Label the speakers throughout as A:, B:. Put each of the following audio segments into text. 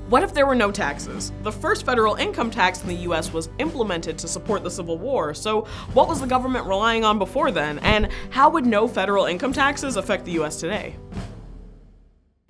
A: What if there were no taxes? The first federal income tax in the US was implemented to support the Civil War, so what was the government relying on before then, and how would no federal income taxes affect the US today?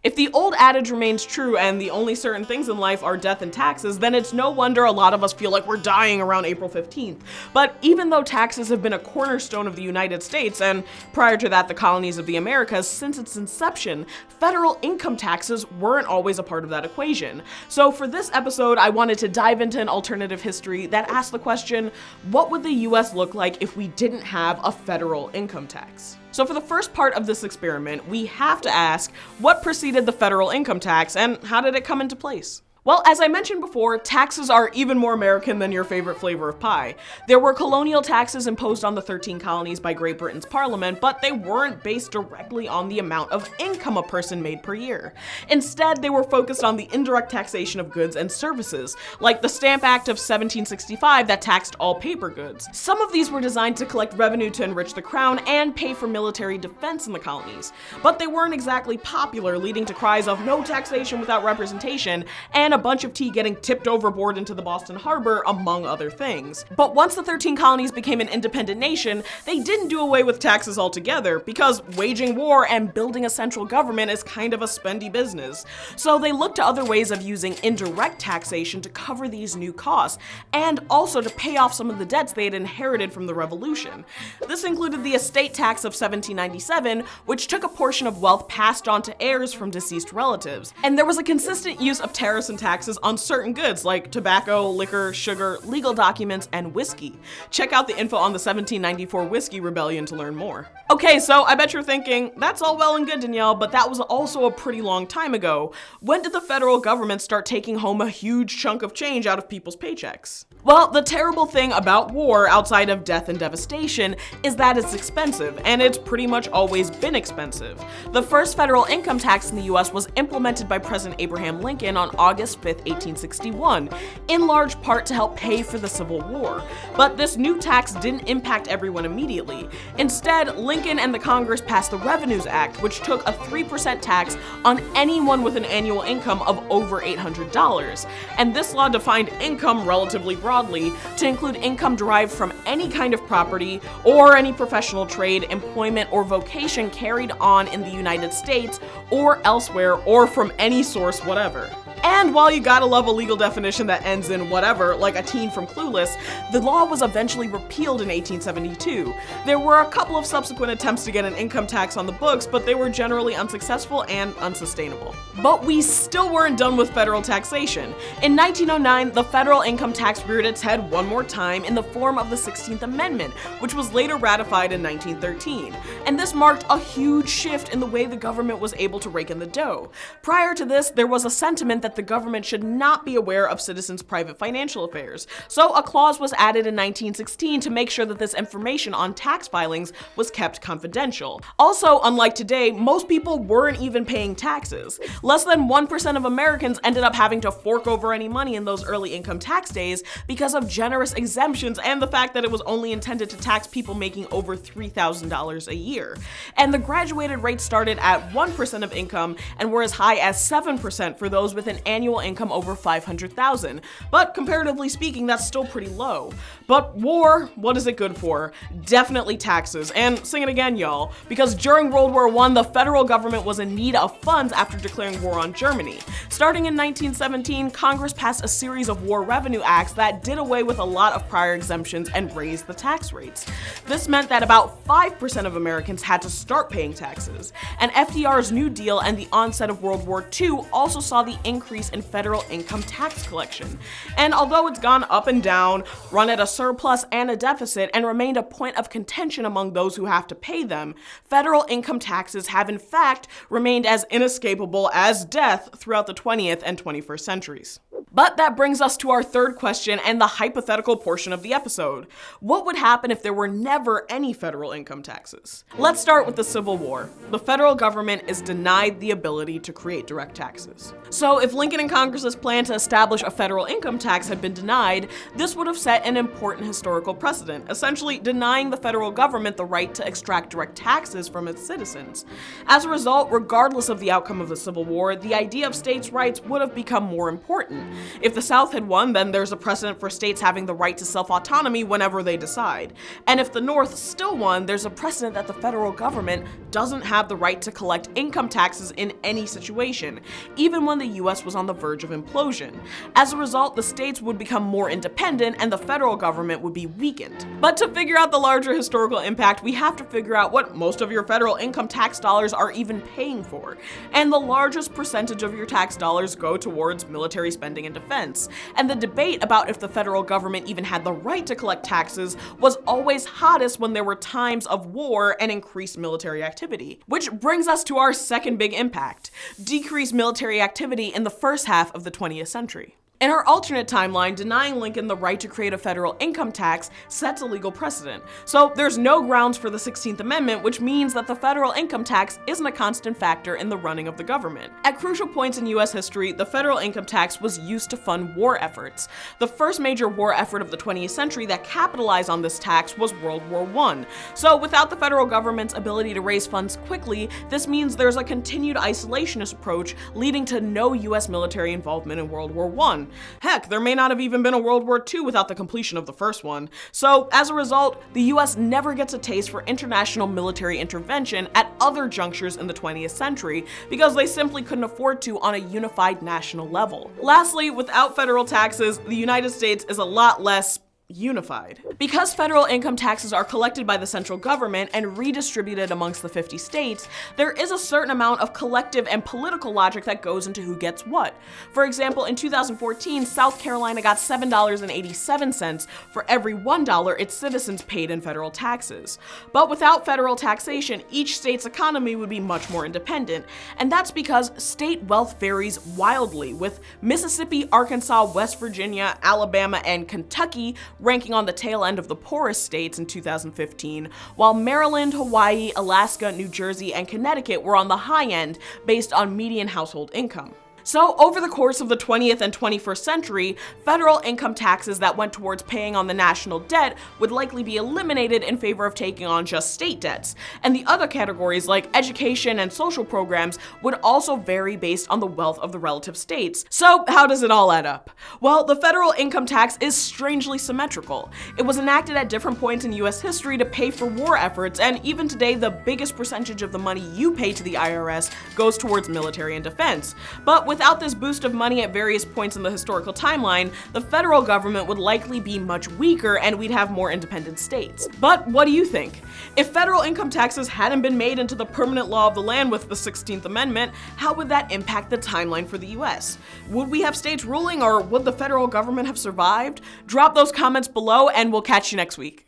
A: If the old adage remains true and the only certain things in life are death and taxes, then it's no wonder a lot of us feel like we're dying around April 15th. But even though taxes have been a cornerstone of the United States, and prior to that the colonies of the Americas, since its inception, federal income taxes weren't always a part of that equation. So for this episode, I wanted to dive into an alternative history that asks the question, what would the US look like if we didn't have a federal income tax? So for the first part of this experiment, we have to ask, what preceded the federal income tax and how did it come into place? Well, as I mentioned before, taxes are even more American than your favorite flavor of pie. There were colonial taxes imposed on the 13 colonies by Great Britain's parliament, but they weren't based directly on the amount of income a person made per year. Instead, they were focused on the indirect taxation of goods and services, like the Stamp Act of 1765 that taxed all paper goods. Some of these were designed to collect revenue to enrich the crown and pay for military defense in the colonies, but they weren't exactly popular, leading to cries of no taxation without representation and a bunch of tea getting tipped overboard into the Boston Harbor, among other things. But once the 13 colonies became an independent nation, they didn't do away with taxes altogether, because waging war and building a central government is kind of a spendy business. So they looked to other ways of using indirect taxation to cover these new costs, and also to pay off some of the debts they had inherited from the Revolution. This included the estate tax of 1797, which took a portion of wealth passed on to heirs from deceased relatives. And there was a consistent use of tariffs and taxes on certain goods like tobacco, liquor, sugar, legal documents, and whiskey. Check out the info on the 1794 Whiskey Rebellion to learn more. Okay, so I bet you're thinking, that's all well and good, Danielle, but that was also a pretty long time ago. When did the federal government start taking home a huge chunk of change out of people's paychecks? Well, the terrible thing about war, outside of death and devastation, is that it's expensive, and it's pretty much always been expensive. The first federal income tax in the US was implemented by President Abraham Lincoln on August 5th, 1861, in large part to help pay for the Civil War. But this new tax didn't impact everyone immediately. Instead, Lincoln and the Congress passed the Revenues Act, which took a 3% tax on anyone with an annual income of over $800. And this law defined income relatively broadly to include income derived from any kind of property or any professional trade, employment, or vocation carried on in the United States or elsewhere, or from any source whatever. And while you gotta love a legal definition that ends in whatever, like a teen from Clueless, the law was eventually repealed in 1872. There were a couple of subsequent attempts to get an income tax on the books, but they were generally unsuccessful and unsustainable. But we still weren't done with federal taxation. In 1909, the federal income tax reared its head one more time in the form of the 16th Amendment, which was later ratified in 1913. And this marked a huge shift in the way the government was able to rake in the dough. Prior to this, there was a sentiment that the government should not be aware of citizens' private financial affairs. So a clause was added in 1916 to make sure that this information on tax filings was kept confidential. Also, unlike today, most people weren't even paying taxes. Less than 1% of Americans ended up having to fork over any money in those early income tax days because of generous exemptions and the fact that it was only intended to tax people making over $3,000 a year. And the graduated rate started at 1% of income and were as high as 7% for those with an annual income over $500,000. But comparatively speaking, that's still pretty low. But war, what is it good for? Definitely taxes. And sing it again, y'all. Because during World War I, the federal government was in need of funds after declaring war on Germany. Starting in 1917, Congress passed a series of war revenue acts that did away with a lot of prior exemptions and raised the tax rates. This meant that about 5% of Americans had to start paying taxes. And FDR's New Deal and the onset of World War II also saw the increase in federal income tax collection. And although it's gone up and down, run at a surplus and a deficit, and remained a point of contention among those who have to pay them, federal income taxes have in fact remained as inescapable as death throughout the 20th and 21st centuries. But that brings us to our third question and the hypothetical portion of the episode. What would happen if there were never any federal income taxes? Let's start with the Civil War. The federal government is denied the ability to create direct taxes. So if Lincoln and Congress's plan to establish a federal income tax had been denied, this would have set an important historical precedent, essentially denying the federal government the right to extract direct taxes from its citizens. As a result, regardless of the outcome of the Civil War, the idea of states' rights would have become more important. If the South had won, then there's a precedent for states having the right to self-autonomy whenever they decide. And if the North still won, there's a precedent that the federal government doesn't have the right to collect income taxes in any situation, even when the US was on the verge of implosion. As a result, the states would become more independent and the federal government would be weakened. But to figure out the larger historical impact, we have to figure out what most of your federal income tax dollars are even paying for. And the largest percentage of your tax dollars go towards military spending and defense. And the debate about if the federal government even had the right to collect taxes was always hottest when there were times of war and increased military activity. Which brings us to our second big impact: decreased military activity in the first half of the 20th century. In our alternate timeline, denying Lincoln the right to create a federal income tax sets a legal precedent. So there's no grounds for the 16th Amendment, which means that the federal income tax isn't a constant factor in the running of the government. At crucial points in US history, the federal income tax was used to fund war efforts. The first major war effort of the 20th century that capitalized on this tax was World War I. So without the federal government's ability to raise funds quickly, this means there's a continued isolationist approach leading to no US military involvement in World War I. Heck, there may not have even been a World War II without the completion of the first one. So, as a result, the US never gets a taste for international military intervention at other junctures in the 20th century because they simply couldn't afford to on a unified national level. Lastly, without federal taxes, the United States is a lot less unified. Because federal income taxes are collected by the central government and redistributed amongst the 50 states, there is a certain amount of collective and political logic that goes into who gets what. For example, in 2014, South Carolina got $7.87 for every $1 its citizens paid in federal taxes. But without federal taxation, each state's economy would be much more independent, and that's because state wealth varies wildly, with Mississippi, Arkansas, West Virginia, Alabama, and Kentucky ranking on the tail end of the poorest states in 2015, while Maryland, Hawaii, Alaska, New Jersey, and Connecticut were on the high end based on median household income. So over the course of the 20th and 21st century, federal income taxes that went towards paying on the national debt would likely be eliminated in favor of taking on just state debts. And the other categories like education and social programs would also vary based on the wealth of the relative states. So how does it all add up? Well, the federal income tax is strangely symmetrical. It was enacted at different points in US history to pay for war efforts, and even today the biggest percentage of the money you pay to the IRS goes towards military and defense. But without this boost of money at various points in the historical timeline, the federal government would likely be much weaker and we'd have more independent states. But what do you think? If federal income taxes hadn't been made into the permanent law of the land with the 16th Amendment, how would that impact the timeline for the US? Would we have states ruling, or would the federal government have survived? Drop those comments below and we'll catch you next week.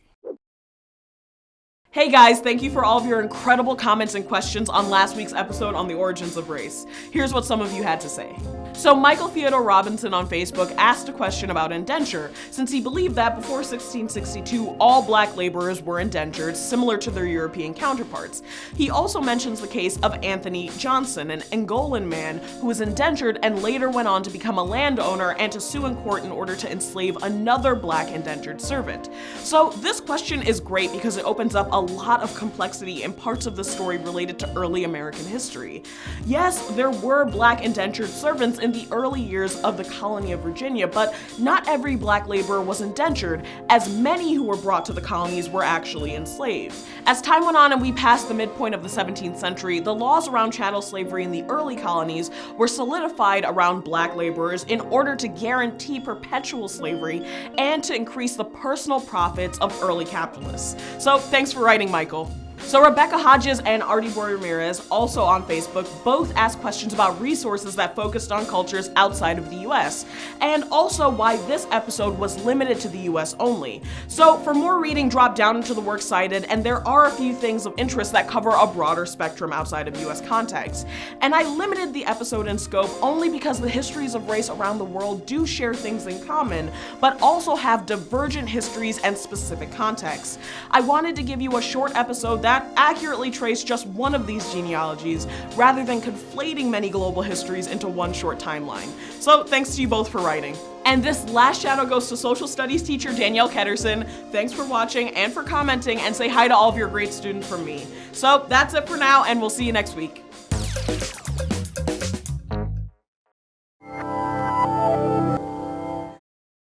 A: Hey guys, thank you for all of your incredible comments and questions on last week's episode on the origins of race. Here's what some of you had to say. So Michael Theodore Robinson on Facebook asked a question about indenture, since he believed that before 1662, all black laborers were indentured, similar to their European counterparts. He also mentions the case of Anthony Johnson, an Angolan man who was indentured and later went on to become a landowner and to sue in court in order to enslave another black indentured servant. So this question is great because it opens up a lot of complexity in parts of the story related to early American history. Yes, there were black indentured servants in the early years of the colony of Virginia, but not every black laborer was indentured, as many who were brought to the colonies were actually enslaved. As time went on and we passed the midpoint of the 17th century, the laws around chattel slavery in the early colonies were solidified around black laborers in order to guarantee perpetual slavery and to increase the personal profits of early capitalists. So thanks for writing, Michael. So Rebecca Hodges and Artie Ramirez, also on Facebook, both asked questions about resources that focused on cultures outside of the US, and also why this episode was limited to the US only. So for more reading, drop down into the works cited, and there are a few things of interest that cover a broader spectrum outside of US context. And I limited the episode in scope only because the histories of race around the world do share things in common, but also have divergent histories and specific contexts. I wanted to give you a short episode that accurately traced just one of these genealogies, rather than conflating many global histories into one short timeline. So thanks to you both for writing. And this last shout out goes to social studies teacher Danielle Ketterson. Thanks for watching and for commenting, and say hi to all of your great students from me. So that's it for now, and we'll see you next week.